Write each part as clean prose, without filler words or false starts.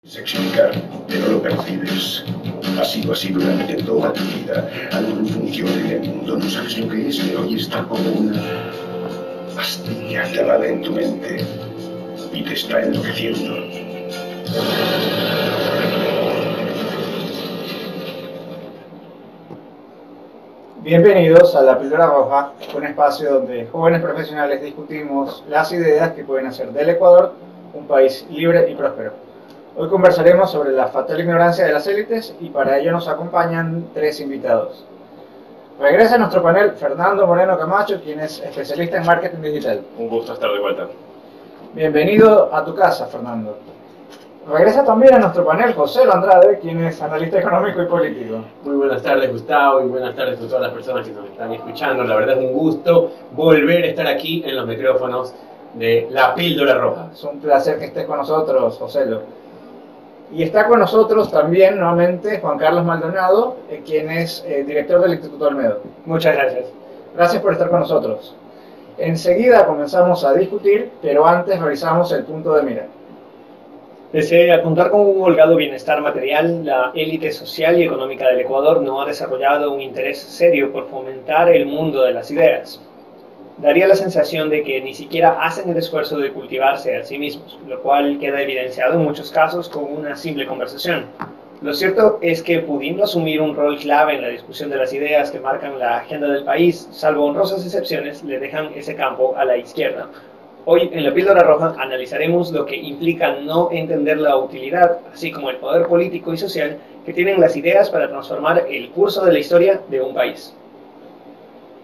Es explicar, pero lo percibes. Ha sido así durante toda tu vida. Algo no funciona en el mundo, no sabes lo que es, pero hoy está como una pastilla clavada en tu mente y te está enloqueciendo. Bienvenidos a La Píldora Roja, un espacio donde jóvenes profesionales discutimos las ideas que pueden hacer del Ecuador un país libre y próspero. Hoy conversaremos sobre la fatal ignorancia de las élites y para ello nos acompañan tres invitados. Regresa a nuestro panel Fernando Moreno Camacho, quien es especialista en marketing digital. Un gusto estar de vuelta. Bienvenido a tu casa, Fernando. Regresa también a nuestro panel José Andrade, quien es analista económico y político. Muy buenas tardes, Gustavo, y buenas tardes a todas las personas que nos están escuchando. La verdad es un gusto volver a estar aquí en los micrófonos de La Píldora Roja. Es un placer que estés con nosotros, José. Y está con nosotros también nuevamente Juan Carlos Maldonado, quien es director del Instituto Olmedo. Muchas gracias. Gracias por estar con nosotros. Enseguida comenzamos a discutir, pero antes revisamos el punto de mira. Pese a contar con un holgado bienestar material, la élite social y económica del Ecuador no ha desarrollado un interés serio por fomentar el mundo de las ideas. Daría la sensación de que ni siquiera hacen el esfuerzo de cultivarse a sí mismos, lo cual queda evidenciado en muchos casos con una simple conversación. Lo cierto es que, pudiendo asumir un rol clave en la discusión de las ideas que marcan la agenda del país, salvo honrosas excepciones, le dejan ese campo a la izquierda. Hoy, en La Píldora Roja, analizaremos lo que implica no entender la utilidad, así como el poder político y social que tienen las ideas para transformar el curso de la historia de un país.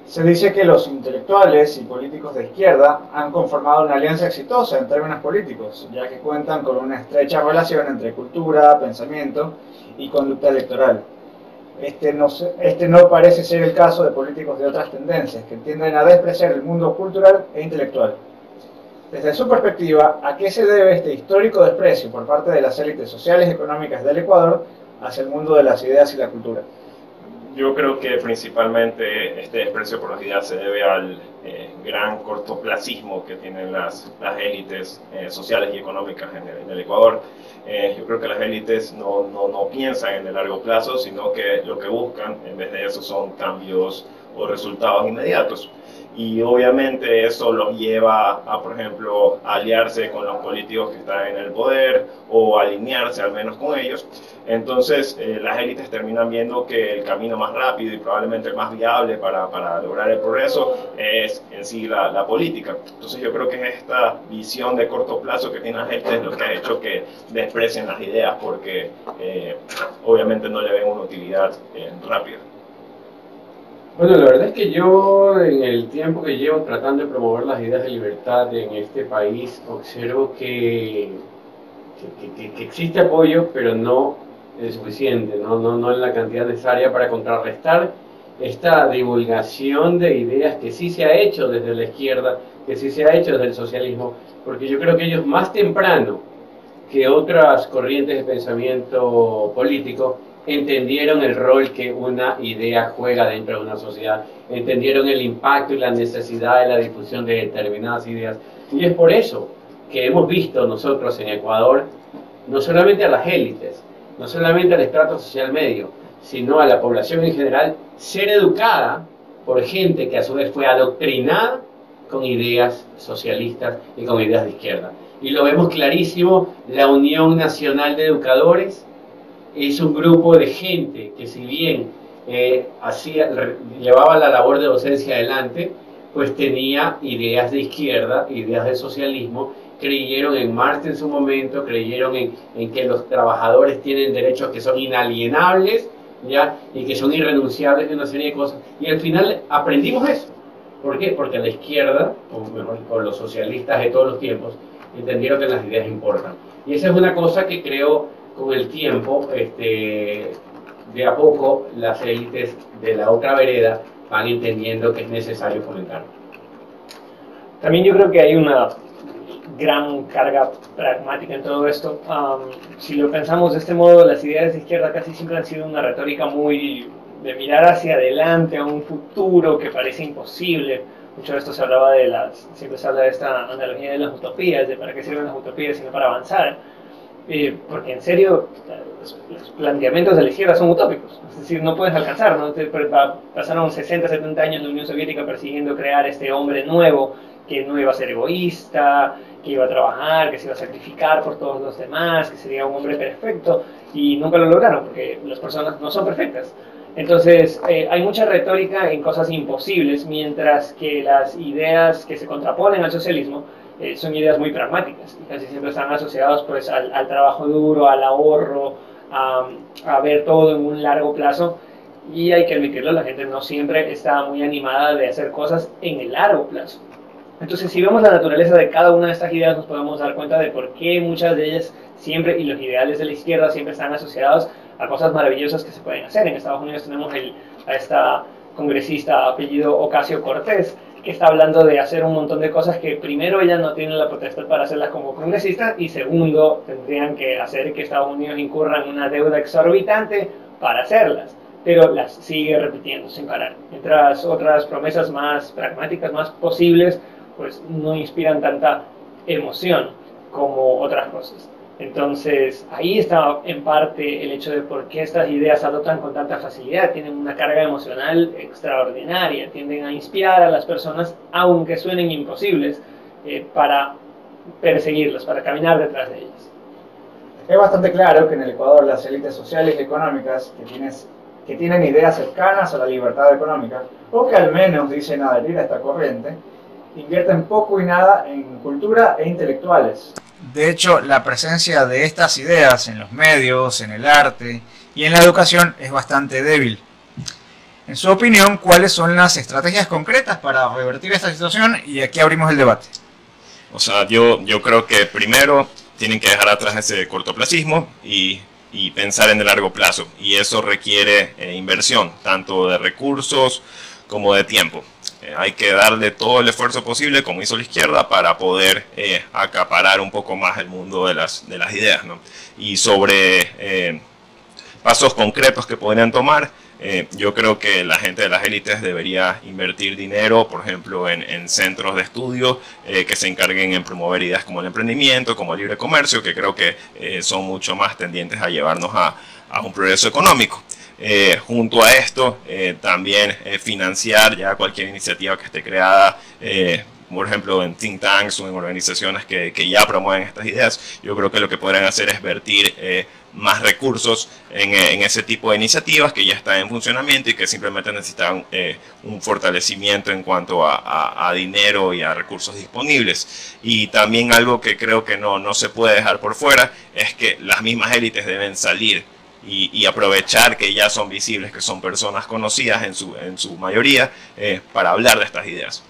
Se dice que los intelectuales y políticos de izquierda han conformado una alianza exitosa en términos políticos, ya que cuentan con una estrecha relación entre cultura, pensamiento y conducta electoral. Este no parece ser el caso de políticos de otras tendencias, que tienden a despreciar el mundo cultural e intelectual. Desde su perspectiva, ¿a qué se debe este histórico desprecio por parte de las élites sociales y económicas del Ecuador hacia el mundo de las ideas y la cultura? Yo creo que principalmente este desprecio por las ideas se debe al gran cortoplacismo que tienen las élites sociales y económicas en el Ecuador. Yo creo que las élites no piensan en el largo plazo, sino que lo que buscan en vez de eso son cambios o resultados inmediatos. Y obviamente eso los lleva a, por ejemplo, aliarse con los políticos que están en el poder o alinearse al menos con ellos. Entonces las élites terminan viendo que el camino más rápido y probablemente el más viable para lograr el progreso es en sí la política. Entonces yo creo que es esta visión de corto plazo que tienen las élites lo que ha hecho que desprecien las ideas porque obviamente no le ven una utilidad rápida. Bueno, la verdad es que yo, en el tiempo que llevo tratando de promover las ideas de libertad en este país, observo que existe apoyo, pero no es suficiente, no en la cantidad necesaria para contrarrestar esta divulgación de ideas que sí se ha hecho desde la izquierda, que sí se ha hecho desde el socialismo, porque yo creo que ellos más temprano que otras corrientes de pensamiento político entendieron el rol que una idea juega dentro de una sociedad, entendieron el impacto y la necesidad de la difusión de determinadas ideas. Y es por eso que hemos visto nosotros en Ecuador, no solamente a las élites, no solamente al estrato social medio, sino a la población en general, ser educada por gente que a su vez fue adoctrinada con ideas socialistas y con ideas de izquierda. Y lo vemos clarísimo, la Unión Nacional de Educadores es un grupo de gente que, si bien llevaba la labor de docencia adelante, pues tenía ideas de izquierda, ideas de socialismo, creyeron en Marx en su momento, creyeron en que los trabajadores tienen derechos que son inalienables, ¿ya? Y que son irrenunciables de una serie de cosas, y al final aprendimos eso. ¿Por qué? Porque la izquierda, o los socialistas de todos los tiempos, entendieron que las ideas importan. Y esa es una cosa que creo con el tiempo, de a poco, las élites de la otra vereda van entendiendo que es necesario fomentarlo. También yo creo que hay una gran carga pragmática en todo esto. Si lo pensamos de este modo, las ideas de izquierda casi siempre han sido una retórica muy de mirar hacia adelante, a un futuro que parece imposible. Mucho de esto se hablaba siempre se habla de esta analogía de las utopías, de para qué sirven las utopías sino para avanzar. porque en serio los planteamientos de la izquierda son utópicos, es decir, no puedes alcanzar, ¿no? Pasaron 60, 70 años en la Unión Soviética persiguiendo crear este hombre nuevo que no iba a ser egoísta, que iba a trabajar, que se iba a sacrificar por todos los demás, que sería un hombre perfecto, y nunca lo lograron porque las personas no son perfectas. Entonces hay mucha retórica en cosas imposibles, mientras que las ideas que se contraponen al socialismo son ideas muy pragmáticas y casi siempre están asociadas pues al trabajo duro, al ahorro, a ver todo en un largo plazo. Y hay que admitirlo, la gente no siempre está muy animada de hacer cosas en el largo plazo. Entonces, si vemos la naturaleza de cada una de estas ideas, nos podemos dar cuenta de por qué muchas de ellas siempre, y los ideales de la izquierda siempre están asociados a cosas maravillosas que se pueden hacer. En Estados Unidos tenemos a esta congresista apellido Ocasio-Cortez, que está hablando de hacer un montón de cosas que primero ella no tiene la potestad para hacerlas como congresista, y segundo, tendrían que hacer que Estados Unidos incurra en una deuda exorbitante para hacerlas, pero las sigue repitiendo sin parar. Mientras otras promesas más pragmáticas, más posibles, pues no inspiran tanta emoción como otras cosas. Entonces, ahí está en parte el hecho de por qué estas ideas se adoptan con tanta facilidad. Tienen una carga emocional extraordinaria, tienden a inspirar a las personas, aunque suenen imposibles, para perseguirlas, para caminar detrás de ellas. Es bastante claro que en el Ecuador las élites sociales y económicas que tienen ideas cercanas a la libertad económica, o que al menos dicen adherir a esta corriente, invierten poco y nada en cultura e intelectuales. De hecho, la presencia de estas ideas en los medios, en el arte y en la educación es bastante débil. En su opinión, ¿cuáles son las estrategias concretas para revertir esta situación? Y aquí abrimos el debate. O sea, yo creo que primero tienen que dejar atrás ese cortoplacismo y pensar en el largo plazo. Y eso requiere inversión, tanto de recursos como de tiempo. Hay que darle todo el esfuerzo posible, como hizo la izquierda, para poder acaparar un poco más el mundo de las ideas, ¿no? Y sobre pasos concretos que podrían tomar, yo creo que la gente de las élites debería invertir dinero, por ejemplo, en centros de estudio que se encarguen en promover ideas como el emprendimiento, como el libre comercio, que creo que son mucho más tendientes a llevarnos a un progreso económico. Junto a esto, también financiar ya cualquier iniciativa que esté creada, por ejemplo en think tanks o en organizaciones que ya promueven estas ideas. Yo creo que lo que podrían hacer es vertir más recursos en ese tipo de iniciativas que ya están en funcionamiento y que simplemente necesitan un fortalecimiento en cuanto a dinero y a recursos disponibles. Y también algo que creo que no se puede dejar por fuera es que las mismas élites deben salir y aprovechar que ya son visibles, que son personas conocidas en su mayoría, para hablar de estas ideas.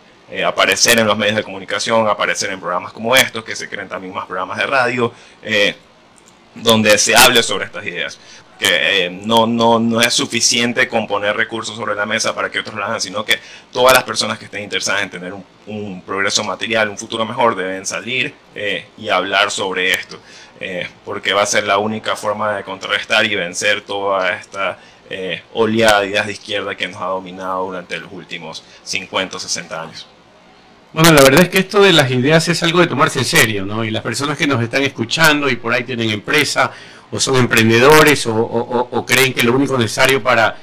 Aparecer en los medios de comunicación, aparecer en programas como estos, que se creen también más programas de radio, donde se hable sobre estas ideas. Que no es suficiente con poner recursos sobre la mesa para que otros lo hagan, sino que todas las personas que estén interesadas en tener un progreso material, un futuro mejor, deben salir y hablar sobre esto. Porque va a ser la única forma de contrarrestar y vencer toda esta oleada de ideas de izquierda que nos ha dominado durante los últimos 50 o 60 años. Bueno, la verdad es que esto de las ideas es algo de tomarse en serio, ¿no? Y las personas que nos están escuchando y por ahí tienen empresa o son emprendedores o creen que lo único necesario para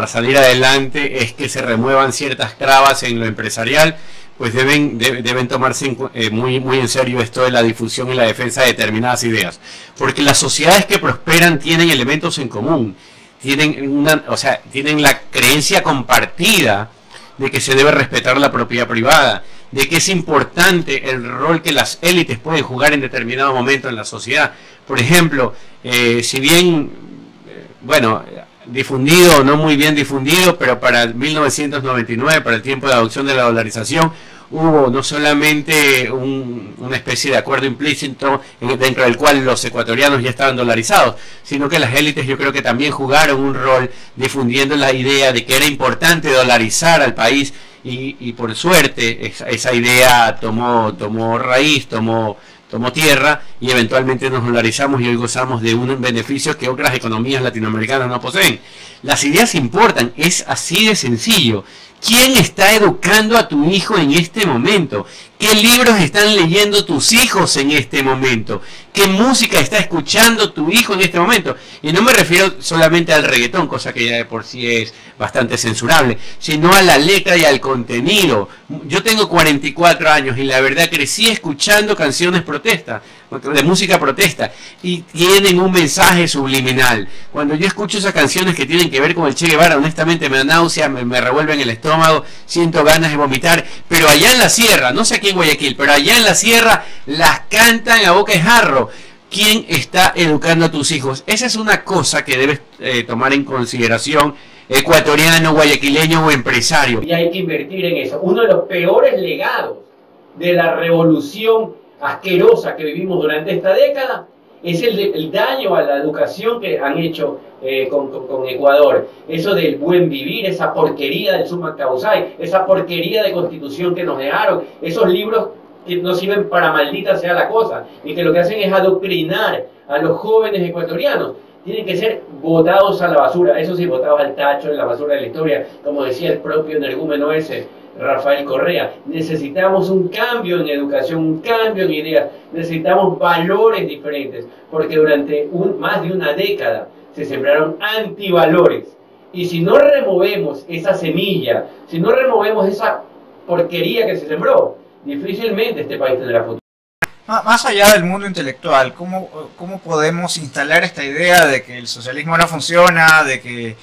salir adelante es que se remuevan ciertas trabas en lo empresarial, pues deben tomarse muy en serio esto de la difusión y la defensa de determinadas ideas. Porque las sociedades que prosperan tienen elementos en común, tienen la creencia compartida de que se debe respetar la propiedad privada, de que es importante el rol que las élites pueden jugar en determinado momento en la sociedad. Por ejemplo, si bien, difundido o no muy bien difundido, pero para el 1999, para el tiempo de adopción de la dolarización, hubo no solamente una especie de acuerdo implícito dentro del cual los ecuatorianos ya estaban dolarizados, sino que las élites yo creo que también jugaron un rol difundiendo la idea de que era importante dolarizar al país y por suerte esa idea tomó raíz, tomó tierra y eventualmente nos dolarizamos y hoy gozamos de un beneficio que otras economías latinoamericanas no poseen. Las ideas importan, es así de sencillo. ¿Quién está educando a tu hijo en este momento? ¿Qué libros están leyendo tus hijos en este momento? ¿Qué música está escuchando tu hijo en este momento? Y no me refiero solamente al reggaetón, cosa que ya de por sí es bastante censurable, sino a la letra y al contenido. Yo tengo 44 años y la verdad crecí escuchando canciones protesta, de música protesta, y tienen un mensaje subliminal. Cuando yo escucho esas canciones que tienen que ver con el Che Guevara, honestamente me da náusea, me revuelven el estómago, siento ganas de vomitar, pero allá en la sierra, no sé aquí en Guayaquil, pero allá en la sierra las cantan a boca de jarro. ¿Quién está educando a tus hijos? Esa es una cosa que debes tomar en consideración, ecuatoriano, guayaquileño o empresario. Y hay que invertir en eso. Uno de los peores legados de la revolución asquerosa que vivimos durante esta década es el daño a la educación que han hecho con Ecuador. Eso del buen vivir, esa porquería del summa causale, esa porquería de constitución que nos dejaron, esos libros que no sirven para maldita sea la cosa y que lo que hacen es adoctrinar a los jóvenes ecuatorianos. Tienen que ser botados a la basura, eso sí, botados al tacho, en la basura de la historia, como decía el propio energúmeno ese, Rafael Correa. Necesitamos un cambio en educación, un cambio en ideas, necesitamos valores diferentes, porque durante más de una década se sembraron antivalores. Y si no removemos esa semilla, si no removemos esa porquería que se sembró, difícilmente este país tendrá futuro. Más allá del mundo intelectual, ¿cómo podemos instalar esta idea de que el socialismo no funciona, de que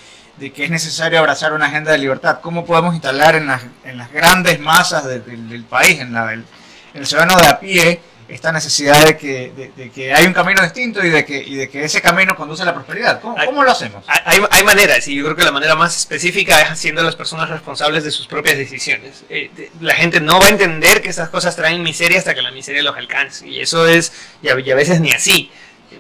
es necesario abrazar una agenda de libertad? ¿Cómo podemos instalar en las grandes masas del país, en el ciudadano de a pie, esta necesidad de que hay un camino distinto y de que ese camino conduce a la prosperidad? ¿Cómo lo hacemos? Hay maneras, y yo creo que la manera más específica es haciendo a las personas responsables de sus propias decisiones. La gente no va a entender que esas cosas traen miseria hasta que la miseria los alcance, y eso es, y a veces ni así,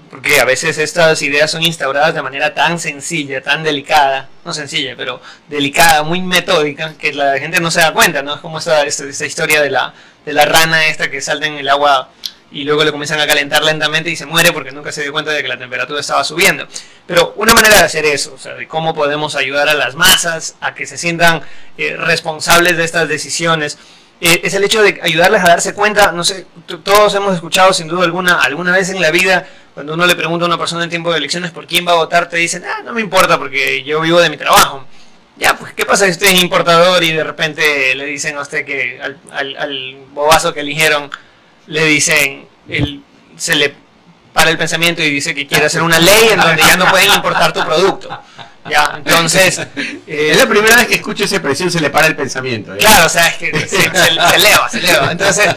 porque a veces estas ideas son instauradas de manera tan sencilla, tan delicada, no sencilla, pero delicada, muy metódica, que la gente no se da cuenta, ¿no? Es como esta historia de la rana esta que salta en el agua y luego le comienzan a calentar lentamente y se muere porque nunca se dio cuenta de que la temperatura estaba subiendo. Pero una manera de hacer eso, o sea, de cómo podemos ayudar a las masas a que se sientan responsables de estas decisiones, es el hecho de ayudarles a darse cuenta. No sé, todos hemos escuchado sin duda alguna vez en la vida, cuando uno le pregunta a una persona en tiempo de elecciones por quién va a votar, te dicen, no me importa porque yo vivo de mi trabajo. Ya, pues, ¿qué pasa si usted es importador y de repente le dicen a usted que al bobazo que eligieron le dicen, se le para el pensamiento y dice que quiere hacer una ley en donde ya no pueden importar tu producto? Ya, entonces... es la primera vez que escucho esa expresión, se le para el pensamiento. Claro, o sea, es que se eleva. Entonces...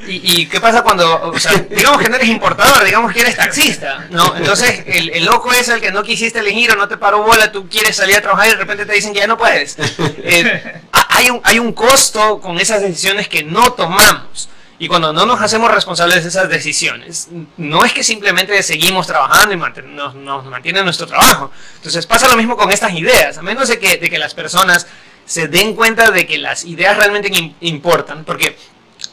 ¿y qué pasa cuando, o sea, digamos que no eres importador, digamos que eres taxista, ¿no? Entonces el loco es el que no quisiste elegir o no te paró bola, tú quieres salir a trabajar y de repente te dicen que ya no puedes. Hay un costo con esas decisiones que no tomamos, y cuando no nos hacemos responsables de esas decisiones, no es que simplemente seguimos trabajando y nos mantiene nuestro trabajo. Entonces pasa lo mismo con estas ideas, a menos de que las personas se den cuenta de que las ideas realmente importan, porque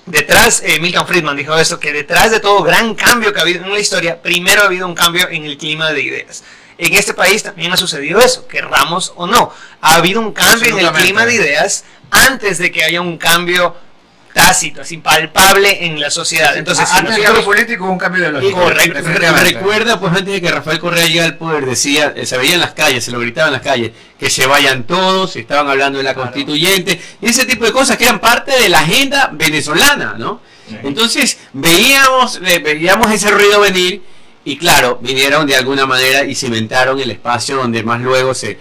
detrás, Milton Friedman dijo eso, que detrás de todo gran cambio que ha habido en la historia, primero ha habido un cambio en el clima de ideas. En este país también ha sucedido eso, querramos o no. Ha habido un cambio en el clima de ideas antes de que haya un cambio tácito, así palpable en la sociedad. Entonces, si antes de lo político hubo un cambio de lógica. Correcto. Recuerda, pues antes de que Rafael Correa llegara al poder, decía, se veía en las calles, se lo gritaba en las calles, que se vayan todos, estaban hablando de la constituyente, y ese tipo de cosas que eran parte de la agenda venezolana, ¿no? Sí. Entonces veíamos ese ruido venir, y claro, vinieron de alguna manera y cimentaron el espacio donde más luego se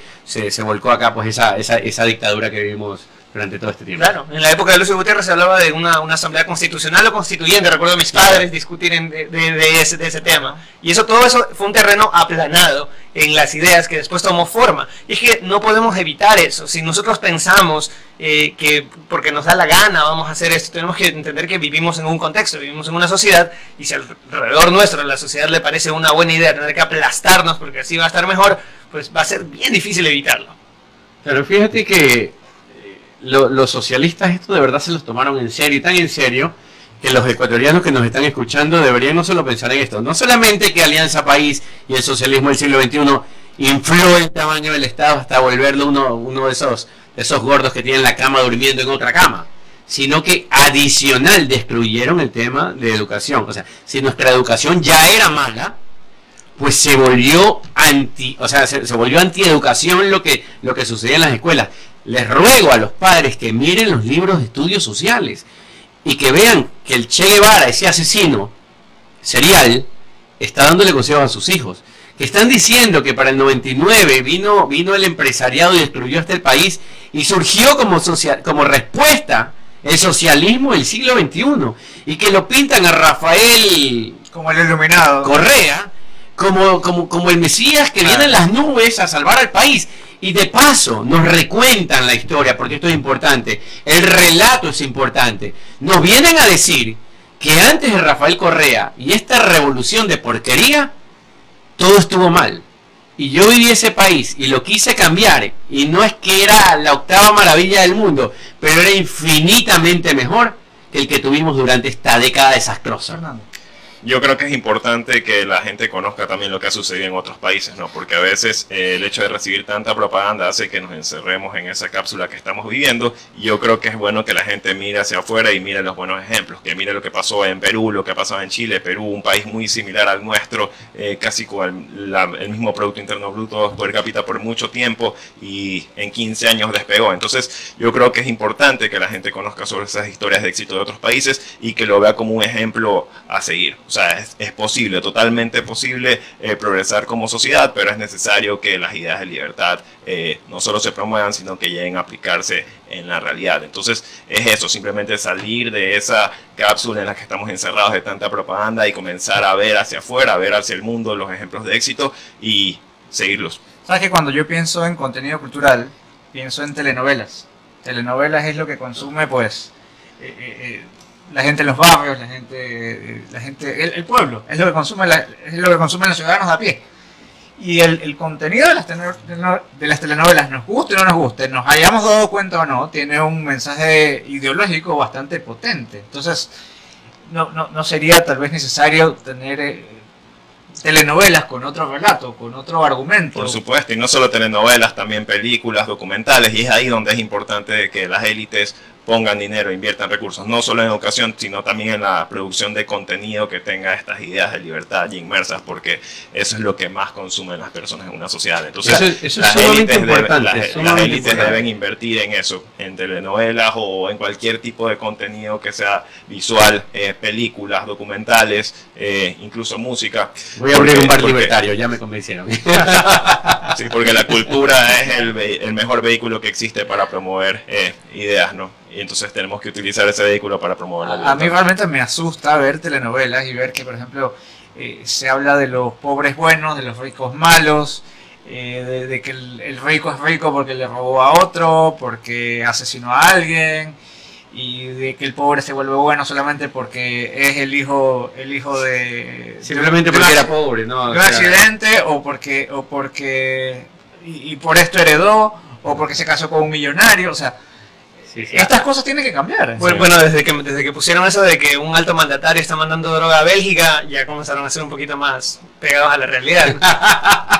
volcó acá pues esa dictadura que vivimos durante todo este tiempo. Claro, en la época de Lucio Gutiérrez se hablaba de una asamblea constitucional o constituyente. Recuerdo a mis padres discutir de ese tema. Y todo eso fue un terreno aplanado en las ideas que después tomó forma. Y es que no podemos evitar eso. Si nosotros pensamos que porque nos da la gana vamos a hacer esto, tenemos que entender que vivimos en un contexto, vivimos en una sociedad, y si alrededor nuestro a la sociedad le parece una buena idea tener que aplastarnos porque así va a estar mejor, pues va a ser bien difícil evitarlo. Pero fíjate que los socialistas esto de verdad se los tomaron en serio, y tan en serio que los ecuatorianos que nos están escuchando deberían no solo pensar en esto, no solamente que Alianza País y el socialismo del siglo XXI infló el tamaño del Estado hasta volverlo uno de esos gordos que tienen la cama durmiendo en otra cama, sino que adicional destruyeron el tema de educación. O sea, si nuestra educación ya era mala, pues se volvió se volvió antieducación lo que sucedía en las escuelas. Les ruego a los padres que miren los libros de estudios sociales y que vean que el Che Guevara, ese asesino serial, está dándole consejos a sus hijos. Que están diciendo que para el 99 vino el empresariado y destruyó hasta el país y surgió como respuesta el socialismo del siglo XXI. Y que lo pintan a Rafael como el iluminado Correa como el Mesías que viene en las nubes a salvar al país. Y de paso nos recuentan la historia, porque esto es importante, el relato es importante. Nos vienen a decir que antes de Rafael Correa y esta revolución de porquería, todo estuvo mal. Y yo viví ese país y lo quise cambiar, y no es que era la octava maravilla del mundo, pero era infinitamente mejor que el que tuvimos durante esta década desastrosa. Fernando. Yo creo que es importante que la gente conozca también lo que ha sucedido en otros países, ¿no? Porque a veces el hecho de recibir tanta propaganda hace que nos encerremos en esa cápsula que estamos viviendo, y yo creo que es bueno que la gente mire hacia afuera y mire los buenos ejemplos, que mire lo que pasó en Perú, lo que ha pasado en Chile. Perú, un país muy similar al nuestro, casi con el mismo Producto Interno Bruto per cápita por mucho tiempo, y en 15 años despegó. Entonces yo creo que es importante que la gente conozca sobre esas historias de éxito de otros países y que lo vea como un ejemplo a seguir. O sea, es posible, totalmente posible progresar como sociedad, pero es necesario que las ideas de libertad no solo se promuevan, sino que lleguen a aplicarse en la realidad. Entonces es eso, simplemente salir de esa cápsula en la que estamos encerrados de tanta propaganda y comenzar a ver hacia afuera, a ver hacia el mundo los ejemplos de éxito y seguirlos. Sabes que cuando yo pienso en contenido cultural, pienso en telenovelas. Telenovelas es lo que consume, pues, la gente en los barrios, el pueblo, es lo que consumen los ciudadanos de a pie. Y el contenido de las telenovelas, nos guste o no nos guste, nos hayamos dado cuenta o no, tiene un mensaje ideológico bastante potente. Entonces, no sería tal vez necesario tener telenovelas con otro relato, con otro argumento. Por supuesto, y no solo telenovelas, también películas, documentales, y es ahí donde es importante que las élites pongan dinero, inviertan recursos, no solo en educación, sino también en la producción de contenido que tenga estas ideas de libertad y inmersas, porque eso es lo que más consumen las personas en una sociedad. Entonces, eso es sumamente importante. Las élites deben invertir en eso, en telenovelas o en cualquier tipo de contenido que sea visual, películas, documentales, incluso música. Voy a abrir un bar libertario, ya me convencieron. Sí, porque la cultura es el mejor vehículo que existe para promover ideas, ¿no? Y entonces tenemos que utilizar ese vehículo para promover la libertad. A mí realmente me asusta ver telenovelas y ver que, por ejemplo, se habla de los pobres buenos, de los ricos malos, de que el rico es rico porque le robó a otro, porque asesinó a alguien, y de que el pobre se vuelve bueno solamente porque es el hijo de... Simplemente porque era pobre, ¿no? De un accidente, o porque y por esto heredó, o porque se casó con un millonario, o sea... Sí. Estas cosas tienen que cambiar. Bueno, desde que pusieron eso de que un alto mandatario está mandando droga a Bélgica, ya comenzaron a ser un poquito más pegados a la realidad.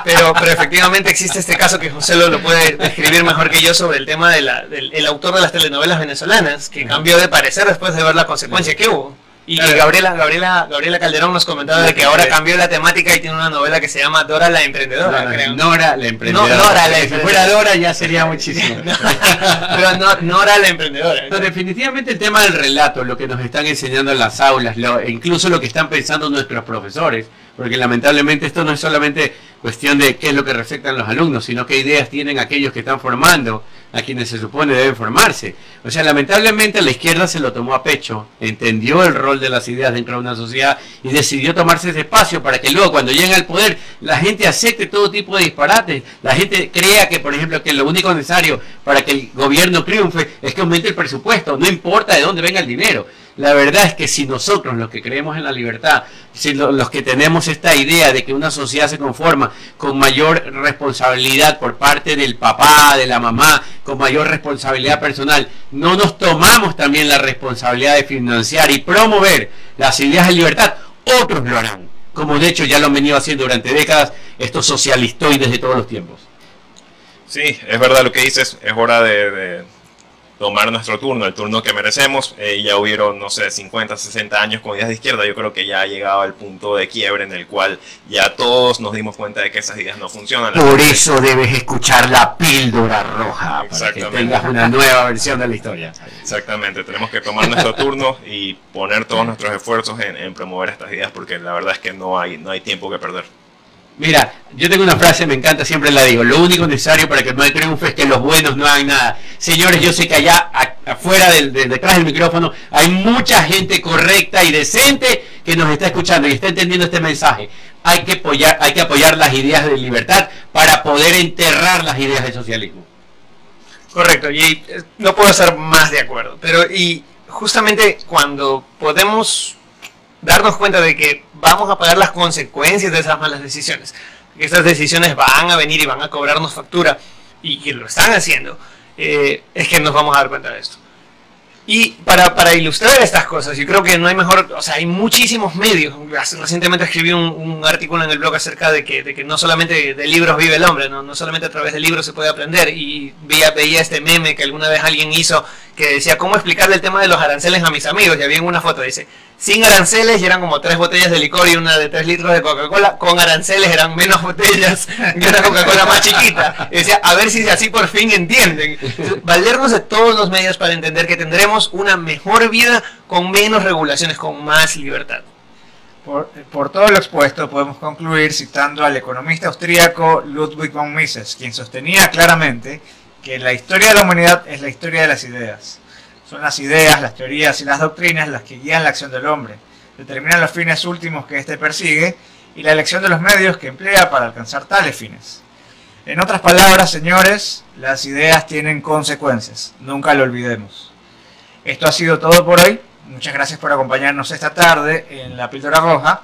pero efectivamente existe este caso que José lo puede describir mejor que yo, sobre el tema del autor de las telenovelas venezolanas, que cambió de parecer después de ver la consecuencia que hubo. Y Gabriela Calderón nos comentaba de que ahora cambió la temática y tiene una novela que se llama Dora la Emprendedora, creo. Nora la Emprendedora. Nora la Emprendedora. Si fuera Dora ya sería muchísimo. Pero Nora la Emprendedora. No, definitivamente el tema del relato, lo que nos están enseñando en las aulas, incluso lo que están pensando nuestros profesores, porque lamentablemente esto no es solamente cuestión de qué es lo que recetan los alumnos, sino qué ideas tienen aquellos que están formando a quienes se supone deben formarse. O sea, lamentablemente la izquierda se lo tomó a pecho, entendió el rol de las ideas dentro de una sociedad y decidió tomarse ese espacio para que luego, cuando lleguen al poder, la gente acepte todo tipo de disparates. La gente crea que, por ejemplo, que lo único necesario para que el gobierno triunfe es que aumente el presupuesto, no importa de dónde venga el dinero. La verdad es que si nosotros, los que creemos en la libertad, si los que tenemos esta idea de que una sociedad se conforma con mayor responsabilidad por parte del papá, de la mamá, con mayor responsabilidad personal, no nos tomamos también la responsabilidad de financiar y promover las ideas de libertad, otros lo harán, como de hecho ya lo han venido haciendo durante décadas estos socialistoides de todos los tiempos. Sí, es verdad lo que dices, es hora de tomar nuestro turno, el turno que merecemos. Ya hubieron, no sé, 50, 60 años con ideas de izquierda. Yo creo que ya ha llegado al punto de quiebre en el cual ya todos nos dimos cuenta de que esas ideas no funcionan. Por eso debes escuchar la píldora roja, para que tengas una nueva versión de la historia. Exactamente, tenemos que tomar nuestro turno y poner todos nuestros esfuerzos en promover estas ideas, porque la verdad es que no hay tiempo que perder. Mira, yo tengo una frase, me encanta, siempre la digo: lo único necesario para que el mal triunfe es que los buenos no hagan nada. Señores, yo sé que allá afuera, detrás del micrófono, hay mucha gente correcta y decente que nos está escuchando y está entendiendo este mensaje. Hay que apoyar las ideas de libertad para poder enterrar las ideas del socialismo. Correcto, y no puedo estar más de acuerdo. Pero y justamente cuando podemos darnos cuenta de que vamos a pagar las consecuencias de esas malas decisiones, que esas decisiones van a venir y van a cobrarnos factura, y que lo están haciendo, es que nos vamos a dar cuenta de esto. Y para ilustrar estas cosas, yo creo que no hay mejor, o sea, hay muchísimos medios. Recientemente escribí un artículo en el blog acerca de que no solamente de libros vive el hombre, no solamente a través de libros se puede aprender, y veía este meme que alguna vez alguien hizo que decía: ¿cómo explicarle el tema de los aranceles a mis amigos? Y había una foto, dice: sin aranceles, y eran como 3 botellas de licor y una de 3 litros de Coca-Cola. Con aranceles eran menos botellas y una Coca-Cola más chiquita. Y decía: a ver si así por fin entienden. Valernos de todos los medios para entender que tendremos una mejor vida con menos regulaciones, con más libertad. Por todo lo expuesto, podemos concluir citando al economista austríaco Ludwig von Mises, quien sostenía claramente que la historia de la humanidad es la historia de las ideas. Son las ideas, las teorías y las doctrinas las que guían la acción del hombre, determinan los fines últimos que éste persigue y la elección de los medios que emplea para alcanzar tales fines. En otras palabras, señores, las ideas tienen consecuencias, nunca lo olvidemos. Esto ha sido todo por hoy. Muchas gracias por acompañarnos esta tarde en La Píldora Roja.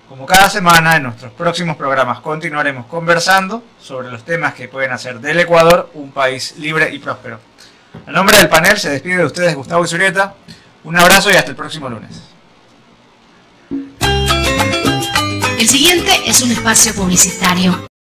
Como cada semana, en nuestros próximos programas continuaremos conversando sobre los temas que pueden hacer del Ecuador un país libre y próspero. A nombre del panel se despide de ustedes Gustavo Izurieta. Un abrazo y hasta el próximo lunes. El siguiente es un espacio publicitario.